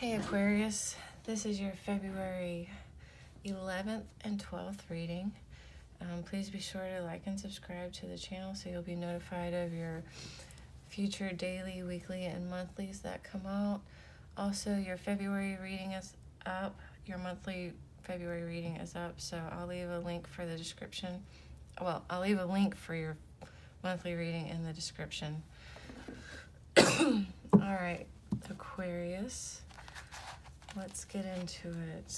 Hey Aquarius, this is your February 11th and 12th reading. Please be sure to like and subscribe to the channel so you'll be notified of your future daily, weekly, and monthlies that come out. Also, your February reading is up. Your monthly February reading is up, so I'll leave a link for the description. Well, I'll leave a link for your monthly reading in the description. All right, Aquarius. Let's get into it.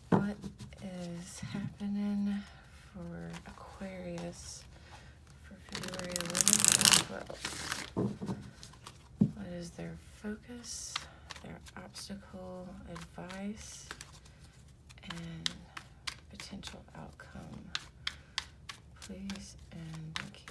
What is happening for Aquarius for February 11th and 12th? What is their focus, their obstacle, advice, and potential outcome? Please and thank you.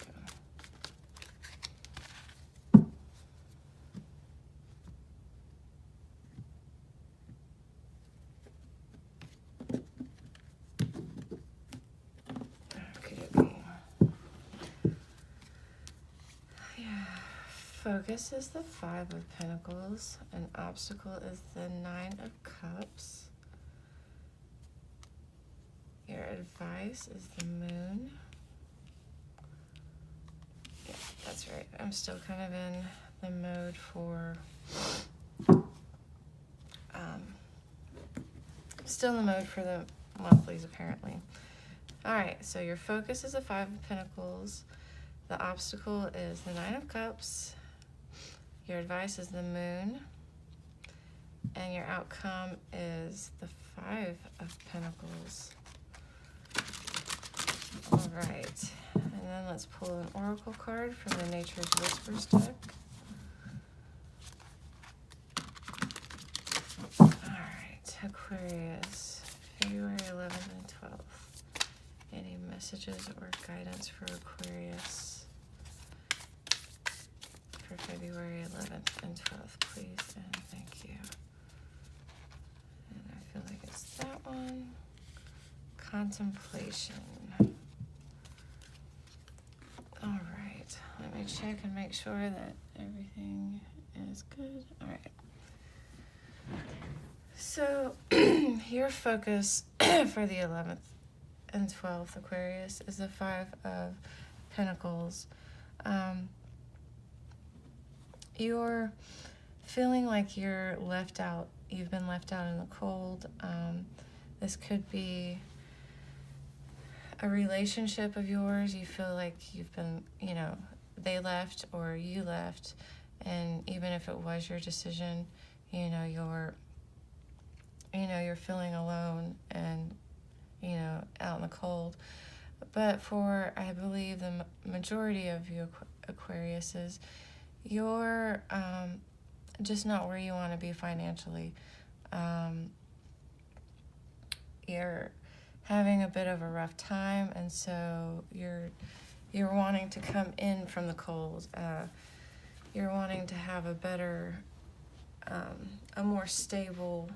Focus is the Five of Pentacles. An obstacle is the Nine of Cups. Your advice is the Moon. Yeah, that's right. I'm still kind of in the mode for... still in the mode for the monthlies, apparently. Alright, so your focus is the Five of Pentacles. The obstacle is the Nine of Cups. Your advice is the Moon, and your outcome is the Five of Pentacles. All right, and then let's pull an oracle card from the Nature's Whispers deck. All right, Aquarius, February 11th and 12th. Any messages or guidance for Aquarius for February 11th and 12th, please and thank you. And I feel like it's that one. Contemplation. All right, let me check and make sure that everything is good. All right. So your focus for the 11th and 12th Aquarius is the Five of Pentacles. You're feeling like you're left out. You've been left out in the cold. This could be a relationship of yours. You feel like you've been, they left or you left. And even if it was your decision, you're feeling alone and, out in the cold. But for, I believe, the majority of you Aquariuses, you're just not where you want to be financially. You're having a bit of a rough time, and so you're wanting to come in from the cold. You're wanting to have a better, a more stable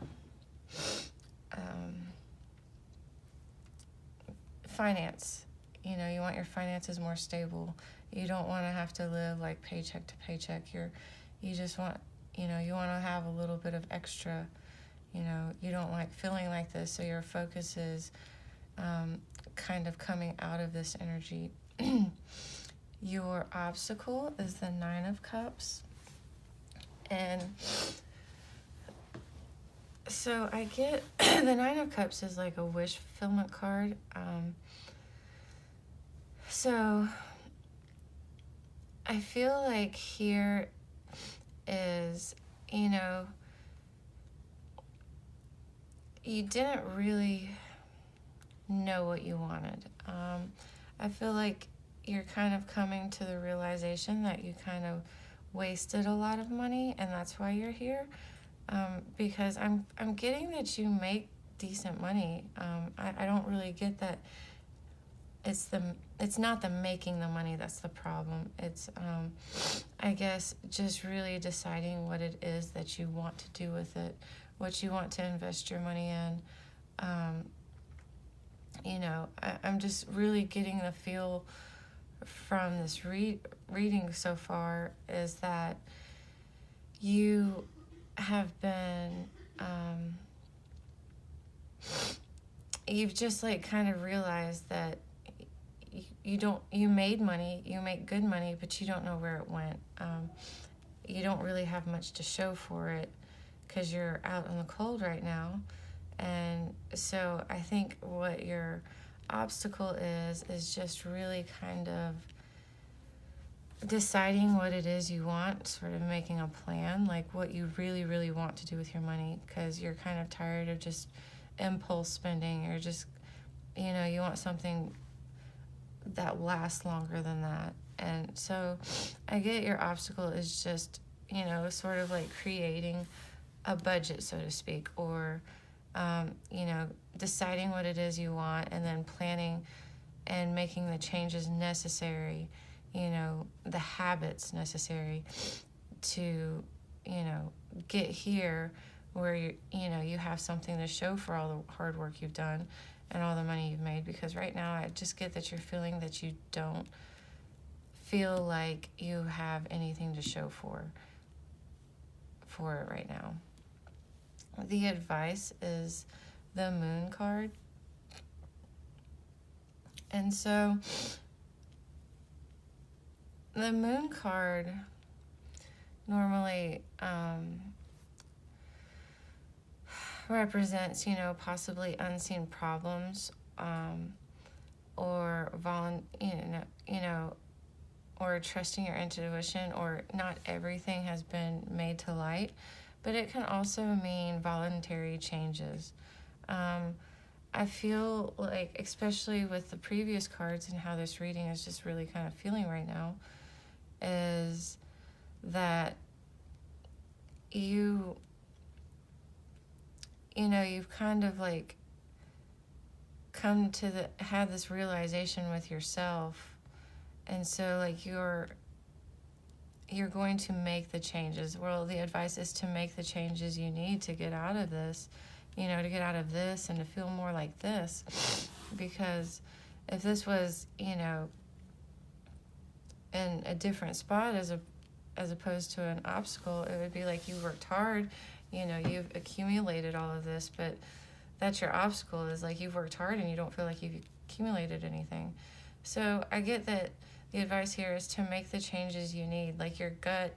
finance. You want your finances more stable. You don't want to have to live like paycheck to paycheck. You just want, you want to have a little bit of extra. You don't like feeling like this, so your focus is kind of coming out of this energy. Your obstacle is the Nine of Cups. And so I get the Nine of Cups is like a wish fulfillment card. So I feel like here is, you didn't really know what you wanted. I feel like you're kind of coming to the realization that you kind of wasted a lot of money, and that's why you're here. Because I'm getting that you make decent money. I don't really get that. It's not the making the money that's the problem. It's I guess just really deciding what it is that you want to do with it, what you want to invest your money in. I'm just really getting the feel from this reading so far is that you have been, you've just like kind of realized that you made money, you make good money, but you don't know where it went. You don't really have much to show for it because you're out in the cold right now. And so I think what your obstacle is just really kind of deciding what it is you want, sort of making a plan, like what you really, really want to do with your money, because you're kind of tired of just impulse spending. You're just, you want something that lasts longer than that. And so I get your obstacle is just, sort of like creating a budget, so to speak, or, deciding what it is you want and then planning and making the changes necessary, the habits necessary to, get here where you have something to show for all the hard work you've done and all the money you've made. Because right now I just get that you're feeling that you don't feel like you have anything to show for it right now. The advice is the Moon card. And so the Moon card normally represents, possibly unseen problems, or or trusting your intuition, or not everything has been made to light, but it can also mean voluntary changes. I feel like, especially with the previous cards and how this reading is just really kind of feeling right now, is that you've kind of like had this realization with yourself. And so like you're going to make the changes. Well, the advice is to make the changes you need to get out of this, to get out of this and to feel more like this. Because if this was, in a different spot as opposed to an obstacle, it would be like you worked hard, you've accumulated all of this, but that's your obstacle, is like you've worked hard and you don't feel like you've accumulated anything. So I get that the advice here is to make the changes you need. Like your gut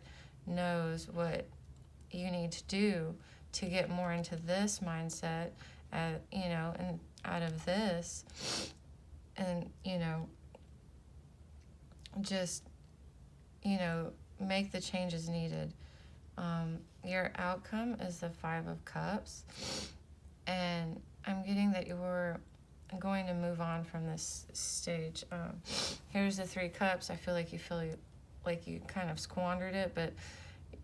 knows what you need to do to get more into this mindset, and out of this, and, just, make the changes needed. Your outcome is the 5 of Cups, and I'm getting that you're going to move on from this stage. Here's the 3 Cups. I feel like you kind of squandered it, but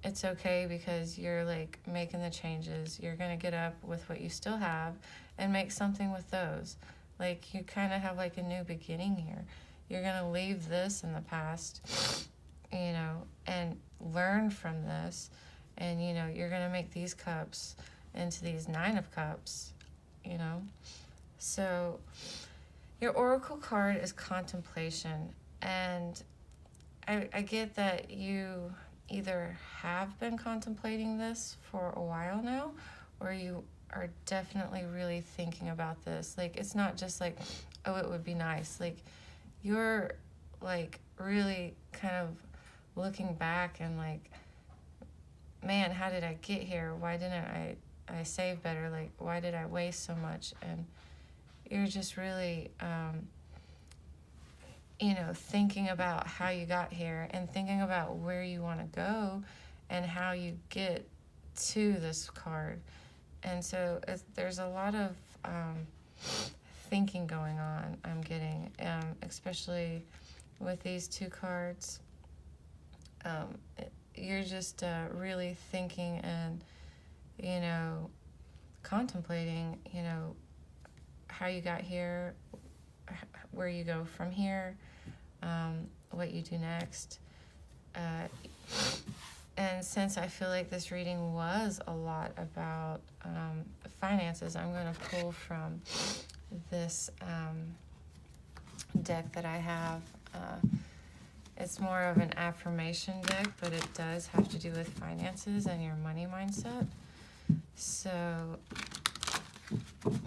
it's okay because you're like making the changes. You're going to get up with what you still have and make something with those. Like you kind of have like a new beginning here. You're going to leave this in the past, and learn from this. And, you're going to make these cups into these 9 of Cups, So your oracle card is contemplation. And I get that you either have been contemplating this for a while now, or you are definitely really thinking about this. Like, it's not just like, oh, it would be nice. Like, you're like really kind of looking back and like, man, how did I get here? Why didn't I save better? Like, why did I waste so much? And you're just really, thinking about how you got here and thinking about where you want to go and how you get to this card. And so there's a lot of thinking going on, I'm getting, especially with these 2 cards. You're just really thinking and, contemplating, how you got here, where you go from here, what you do next. And since I feel like this reading was a lot about finances, I'm going to pull from this deck that I have. It's more of an affirmation deck, but it does have to do with finances and your money mindset. So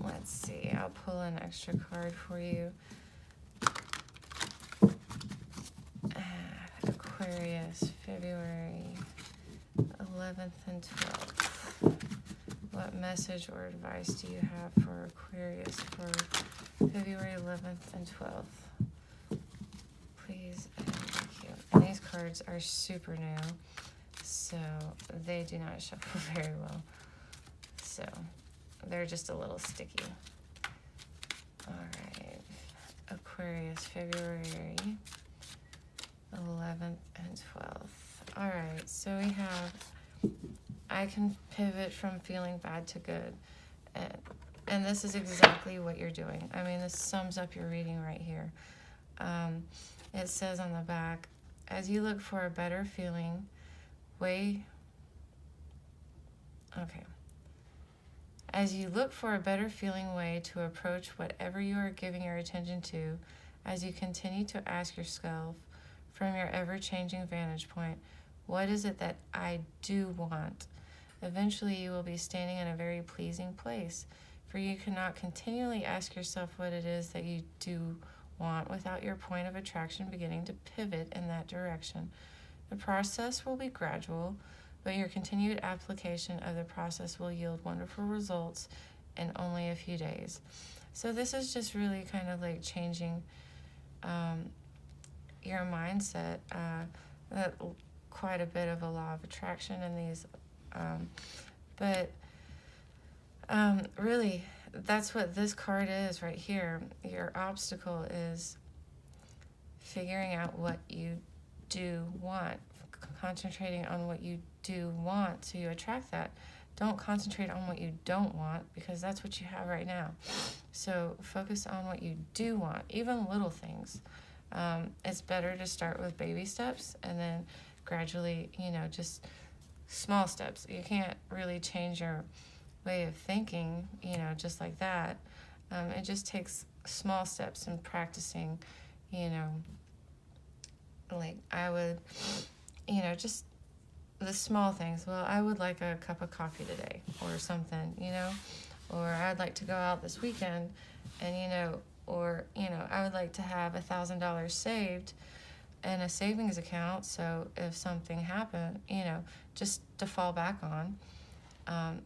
let's see, I'll pull an extra card for you. Aquarius, February 11th and 12th. What message or advice do you have for Aquarius for February 11th and 12th? Please and thank you. And these cards are super new, so they do not shuffle very well. So they're just a little sticky. All right, Aquarius, February 11th and 12th. All right, so we have, I can pivot from feeling bad to good. And this is exactly what you're doing. I mean, this sums up your reading right here. It says on the back, as you look for a better feeling way, okay. As you look for a better feeling way to approach whatever you are giving your attention to, as you continue to ask yourself from your ever-changing vantage point, what is it that I do want? Eventually you will be standing in a very pleasing place, for you cannot continually ask yourself what it is that you do want without your point of attraction beginning to pivot in that direction. The process will be gradual, but your continued application of the process will yield wonderful results in only a few days. So this is just really kind of like changing your mindset. Quite a bit of a law of attraction in these, but really that's what this card is right here. Your obstacle is figuring out what you do want, concentrating on what you do want so you attract that. Don't concentrate on what you don't want, because that's what you have right now. So focus on what you do want, even little things. It's better to start with baby steps and then gradually, just small steps. You can't really change your way of thinking, just like that. It just takes small steps and practicing, like I would, just the small things. Well, I would like a cup of coffee today or something, or I'd like to go out this weekend and, or, I would like to have $1,000 saved in a savings account, so if something happened, just to fall back on, and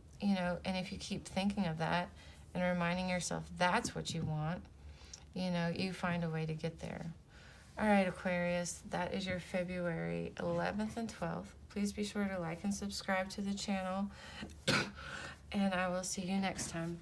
if you keep thinking of that and reminding yourself that's what you want, you find a way to get there. All right, Aquarius, that is your February 11th and 12th. Please be sure to like and subscribe to the channel, and I will see you next time.